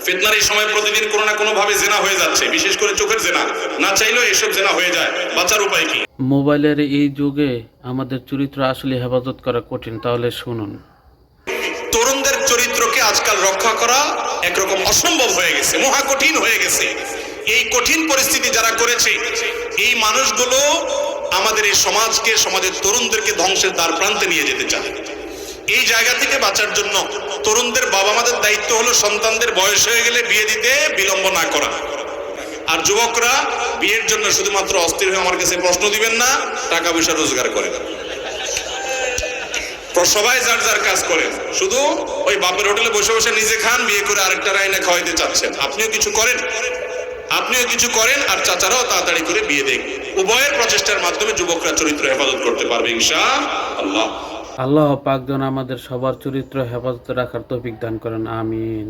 ফিতনার এই সময় প্রতিদিন কোনো না কোনো ভাবে জেনা হয়ে যাচ্ছে, বিশেষ করে চোখের জেনা। না চাইলেও এসব জেনা হয়ে যায়। বাঁচার উপায় কি? মোবাইলের এই যুগে আমাদের চরিত্র আসলে হেফাজত করা কঠিন, তাহলে শুনুন। তরুণদের চরিত্রকে আজকাল রক্ষা করা একরকম অসম্ভব হয়ে গেছে, মহা কঠিন হয়ে গেছে। এই কঠিন পরিস্থিতি যারা করেছে, এই মানুষগুলো আমাদের এই সমাজকে, সমাজের তরুণদেরকে ধ্বংসের দ্বার প্রান্তে নিয়ে যেতে চায়। এই জায়গা থেকে বাঁচার জন্য তরুণদের বাবা মাদের দায়িত্ব হলো সন্তানদের বয়স হয়ে গেলে বিয়ে দিতে বিলম্ব না করা। আর যুবকরা বিয়ের জন্য শুধুমাত্র অস্থির হয়ে আমার কাছে প্রশ্ন দিবেন না, টাকা পয়সা রোজগার করেন। সবাই যার যার কাজ করেন, শুধু ওই বাপের হোটেলে বসে বসে নিজে খান, বিয়ে করে আরেকটা রাইনে খাওয়াইতে চাচ্ছেন। আপনিও কিছু করেন, আপনিও কিছু করেন, আর চাচারাও তাড়াতাড়ি করে বিয়ে দেন। উভয়ের প্রচেষ্টার মাধ্যমে যুবকরা চরিত্র হেফাজত করতে পারবে ইনশাআল্লাহ। আল্লাহ পাক যেন আমাদের সবার চরিত্র হেফাজত রাখার তৌফিক দান করেন, আমিন।